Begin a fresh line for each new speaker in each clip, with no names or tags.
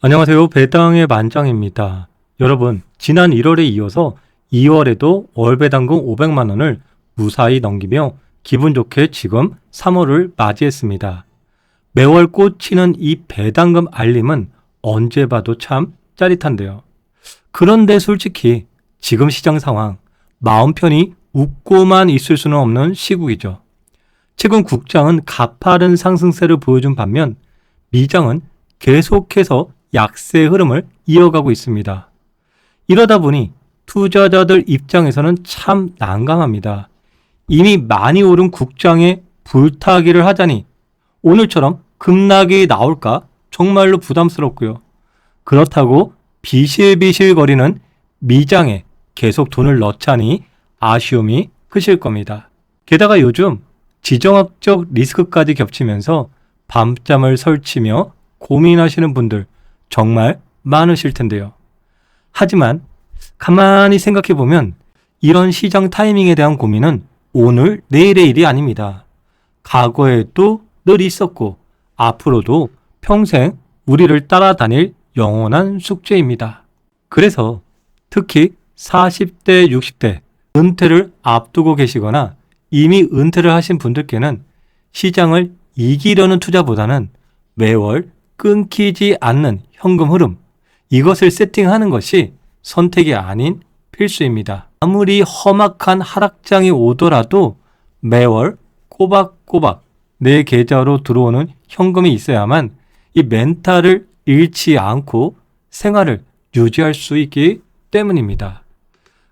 안녕하세요. 배당의 만장입니다. 여러분, 지난 1월에 이어서 2월에도 월 배당금 500만 원을 무사히 넘기며 기분 좋게 지금 3월을 맞이했습니다. 매월 꽂히는 이 배당금 알림은 언제 봐도 참 짜릿한데요. 그런데 솔직히 지금 시장 상황, 마음 편히 웃고만 있을 수는 없는 시국이죠. 최근 국장은 가파른 상승세를 보여준 반면 미장은 계속해서 약세의 흐름을 이어가고 있습니다. 이러다 보니 투자자들 입장에서는 참 난감합니다. 이미 많이 오른 국장에 불타기를 하자니 오늘처럼 급락이 나올까 정말로 부담스럽고요. 그렇다고 비실비실거리는 미장에 계속 돈을 넣자니 아쉬움이 크실 겁니다. 게다가 요즘 지정학적 리스크까지 겹치면서 밤잠을 설치며 고민하시는 분들 정말 많으실 텐데요. 하지만 가만히 생각해보면 이런 시장 타이밍에 대한 고민은 오늘, 내일의 일이 아닙니다. 과거에도 늘 있었고 앞으로도 평생 우리를 따라다닐 영원한 숙제입니다. 그래서 특히 40대, 60대 은퇴를 앞두고 계시거나 이미 은퇴를 하신 분들께는 시장을 이기려는 투자보다는 매월 끊기지 않는 현금 흐름, 이것을 세팅하는 것이 선택이 아닌 필수입니다. 아무리 험악한 하락장이 오더라도 매월 꼬박꼬박 내 계좌로 들어오는 현금이 있어야만 이 멘탈을 잃지 않고 생활을 유지할 수 있기 때문입니다.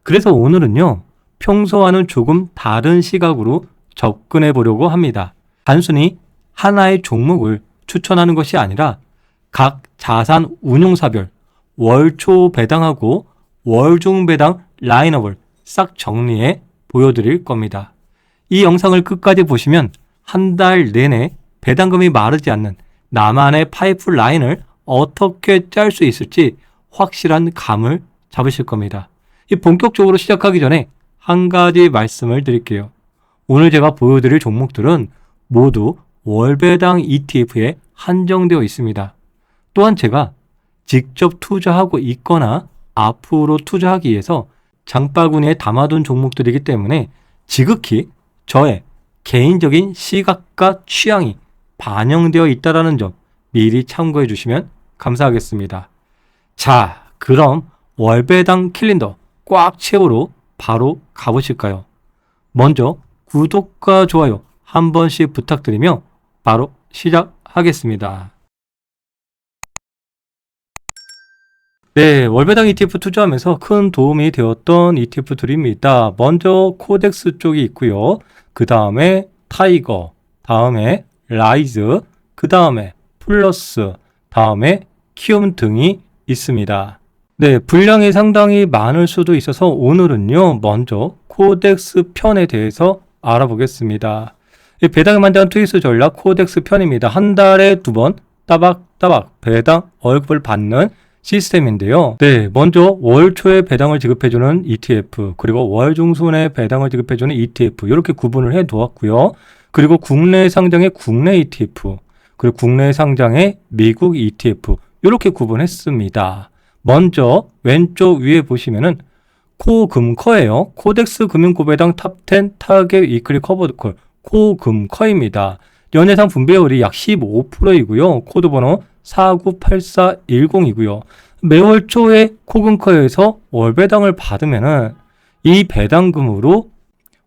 그래서 오늘은요, 평소와는 조금 다른 시각으로 접근해 보려고 합니다. 단순히 하나의 종목을 추천하는 것이 아니라 각 자산 운용사별 월초 배당하고 월중 배당 라인업을 싹 정리해 보여드릴 겁니다. 이 영상을 끝까지 보시면 한 달 내내 배당금이 마르지 않는 나만의 파이프라인을 어떻게 짤 수 있을지 확실한 감을 잡으실 겁니다. 이 본격적으로 시작하기 전에 한 가지 말씀을 드릴게요. 오늘 제가 보여드릴 종목들은 모두 월배당 ETF에 한정되어 있습니다. 또한 제가 직접 투자하고 있거나 앞으로 투자하기 위해서 장바구니에 담아둔 종목들이기 때문에 지극히 저의 개인적인 시각과 취향이 반영되어 있다는 점 미리 참고해 주시면 감사하겠습니다. 자, 그럼 월배당 캘린더 꽉 채우러 바로 가보실까요? 먼저 구독과 좋아요 한 번씩 부탁드리며 바로 시작하겠습니다. 네, 월배당 ETF 투자하면서 큰 도움이 되었던 ETF들입니다. 먼저 코덱스 쪽이 있고요. 그 다음에 타이거, 다음에 라이즈, 그 다음에 플러스, 다음에 키움 등이 있습니다. 네, 분량이 상당히 많을 수도 있어서 오늘은요, 먼저 코덱스 편에 대해서 알아보겠습니다. 배당에 만든 트위스 전략 코덱스 편입니다. 한 달에 2번 따박따박 배당 월급을 받는 시스템인데요. 네, 먼저 월 초에 배당을 지급해주는 ETF, 그리고 월 중순에 배당을 지급해주는 ETF, 이렇게 구분을 해 두었고요. 그리고 국내 상장의 국내 ETF, 그리고 국내 상장의 미국 ETF, 이렇게 구분했습니다. 먼저 왼쪽 위에 보시면은 코금커예요. 코덱스 금융고배당 탑10 타겟 위클리 커버드콜 코금커입니다. 연예상 분배율이 약 15%이고요. 코드번호 498410이고요. 매월 초에 코금커에서 월배당을 받으면은 이 배당금으로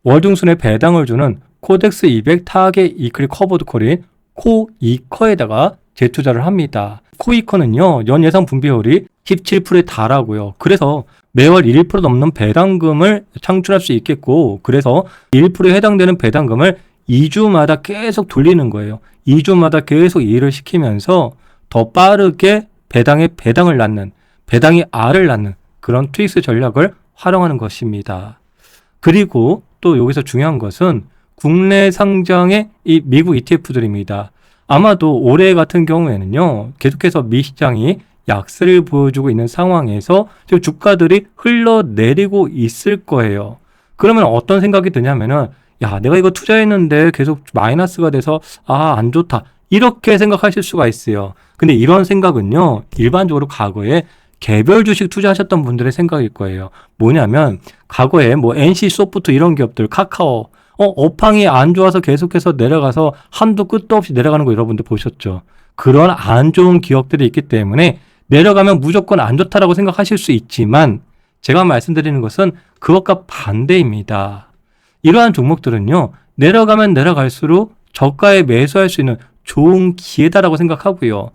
월중순에 배당을 주는 코덱스 200 타겟 위클리 커버드콜인 코이커에다가 재투자를 합니다. 코이커는요, 연예상 분배율이 17%에 달하고요. 그래서 매월 1% 넘는 배당금을 창출할 수 있겠고, 그래서 1%에 해당되는 배당금을 2주마다 계속 돌리는 거예요. 2주마다 계속 일을 시키면서 더 빠르게 배당에 배당을 낳는, 배당이 알을 낳는 그런 트위스 전략을 활용하는 것입니다. 그리고 또 여기서 중요한 것은 국내 상장의 이 미국 ETF들입니다. 아마도 올해 같은 경우에는요, 계속해서 미시장이 약세를 보여주고 있는 상황에서 지금 주가들이 흘러내리고 있을 거예요. 그러면 어떤 생각이 드냐면은, 야, 내가 이거 투자했는데 계속 마이너스가 돼서 안 좋다, 이렇게 생각하실 수가 있어요. 근데 이런 생각은요, 일반적으로 과거에 개별 주식 투자하셨던 분들의 생각일 거예요. 뭐냐면 과거에 뭐 NC 소프트 이런 기업들, 카카오, 업황이 안 좋아서 계속해서 내려가서 한도 끝도 없이 내려가는 거 여러분들 보셨죠? 그런 안 좋은 기업들이 있기 때문에 내려가면 무조건 안 좋다라고 생각하실 수 있지만 제가 말씀드리는 것은 그것과 반대입니다. 이러한 종목들은요, 내려가면 내려갈수록 저가에 매수할 수 있는 좋은 기회다라고 생각하고요.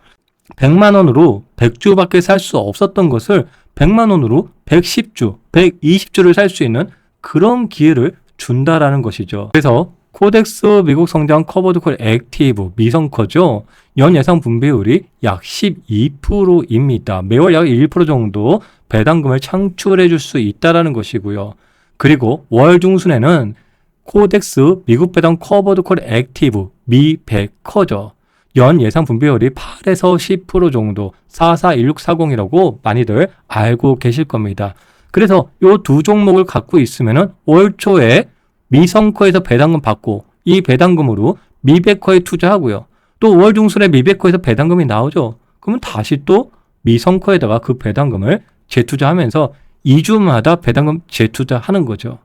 100만 원으로 100주밖에 살 수 없었던 것을 100만 원으로 110주, 120주를 살 수 있는 그런 기회를 준다라는 것이죠. 그래서 코덱스 미국 성장 커버드콜 액티브 미성커죠. 연 예상 분배율이 약 12%입니다. 매월 약 1% 정도 배당금을 창출해 줄 수 있다라는 것이고요. 그리고 월 중순에는 코덱스 미국 배당 커버드콜 액티브 미백커죠. 연 예상 분배율이 8에서 10% 정도 441640이라고 많이들 알고 계실 겁니다. 그래서 이 두 종목을 갖고 있으면은 올 초에 미성커에서 배당금 받고 이 배당금으로 미백커에 투자하고요. 또 월 중순에 미백커에서 배당금이 나오죠. 그러면 다시 또 미성커에다가 그 배당금을 재투자하면서 2주마다 배당금 재투자하는 거죠.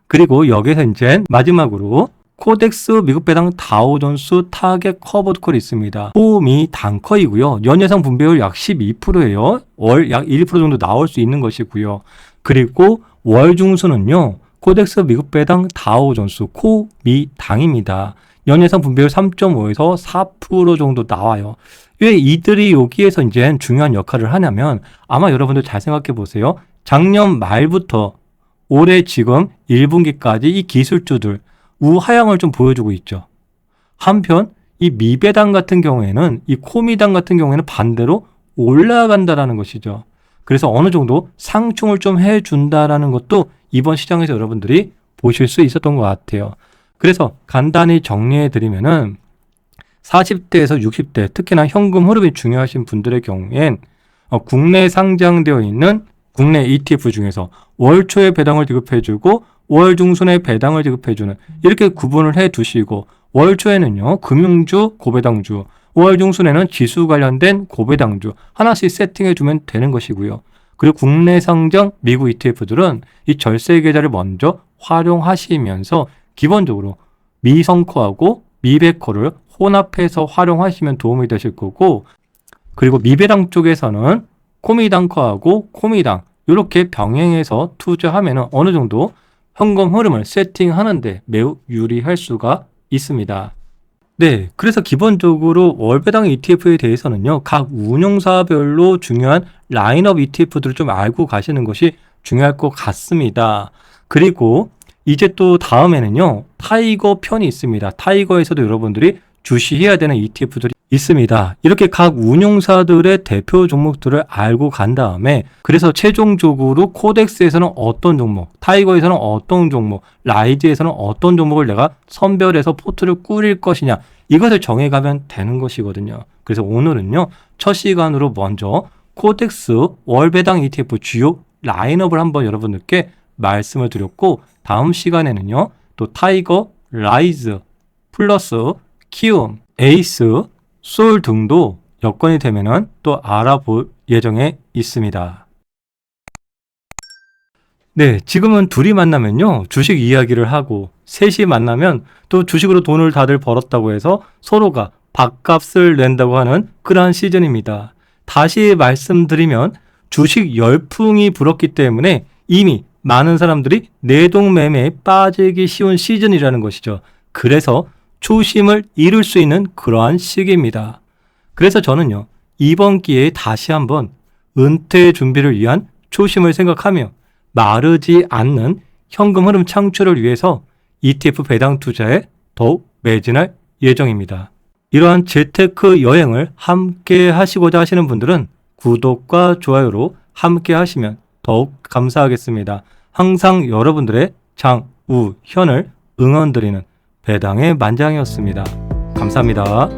그리고 여기서 이제 마지막으로 코덱스 미국 배당 다우존스 타겟 커버드콜이 있습니다. 호미 단커이고요. 연예상 분배율 약 12%예요. 월 약 1% 정도 나올 수 있는 것이고요. 그리고 월 중순은요. 코덱스 미국 배당 다우존스 코미당입니다. 연예상 분배율 3.5에서 4% 정도 나와요. 왜 이들이 여기에서 이제 중요한 역할을 하냐면 아마 여러분들 잘 생각해 보세요. 작년 말부터 올해 지금 1분기까지 이 기술주들 우하향을 좀 보여주고 있죠. 한편 이 미배당 같은 경우에는 이 코미당 같은 경우에는 반대로 올라간다라는 것이죠. 그래서 어느 정도 상충을 좀 해준다라는 것도 이번 시장에서 여러분들이 보실 수 있었던 것 같아요. 그래서 간단히 정리해 드리면은 40대에서 60대 특히나 현금 흐름이 중요하신 분들의 경우엔 국내 상장되어 있는 국내 ETF 중에서 월 초에 배당을 지급해주고 월 중순에 배당을 지급해주는 이렇게 구분을 해두시고 월 초에는요 금융주, 고배당주, 월 중순에는 지수 관련된 고배당주 하나씩 세팅해주면 되는 것이고요. 그리고 국내 상장 미국 ETF들은 이 절세 계좌를 먼저 활용하시면서 기본적으로 미성커하고 미백커를 혼합해서 활용하시면 도움이 되실 거고, 그리고 미배당 쪽에서는 코미당커하고 코미당 이렇게 병행해서 투자하면 어느 정도 현금 흐름을 세팅하는데 매우 유리할 수가 있습니다. 네, 그래서 기본적으로 월배당 ETF에 대해서는요, 각 운용사별로 중요한 라인업 ETF들을 좀 알고 가시는 것이 중요할 것 같습니다. 그리고 이제 또 다음에는요, 타이거 편이 있습니다. 타이거에서도 여러분들이 주시해야 되는 ETF들이 있습니다. 이렇게 각 운용사들의 대표 종목들을 알고 간 다음에 그래서 최종적으로 코덱스에서는 어떤 종목, 타이거에서는 어떤 종목, 라이즈에서는 어떤 종목을 내가 선별해서 포트를 꾸릴 것이냐 이것을 정해가면 되는 것이거든요. 그래서 오늘은요 첫 시간으로 먼저 코덱스 월배당 ETF 주요 라인업을 한번 여러분들께 말씀을 드렸고, 다음 시간에는요 또 타이거, 라이즈, 플러스 키움, 에이스, 솔 등도 여건이 되면은 또 알아볼 예정에 있습니다. 네, 지금은 둘이 만나면요 주식 이야기를 하고, 셋이 만나면 또 주식으로 돈을 다들 벌었다고 해서 서로가 밥값을 낸다고 하는 그러한 시즌입니다. 다시 말씀드리면 주식 열풍이 불었기 때문에 이미 많은 사람들이 내동매매에 빠지기 쉬운 시즌이라는 것이죠. 그래서 초심을 잃을 수 있는 그러한 시기입니다. 그래서 저는요 이번 기회에 다시 한번 은퇴 준비를 위한 초심을 생각하며 마르지 않는 현금 흐름 창출을 위해서 ETF 배당 투자에 더욱 매진할 예정입니다. 이러한 재테크 여행을 함께 하시고자 하시는 분들은 구독과 좋아요로 함께 하시면 더욱 감사하겠습니다. 항상 여러분들의 장우현을 응원드리는 배당의 만장이었습니다. 감사합니다.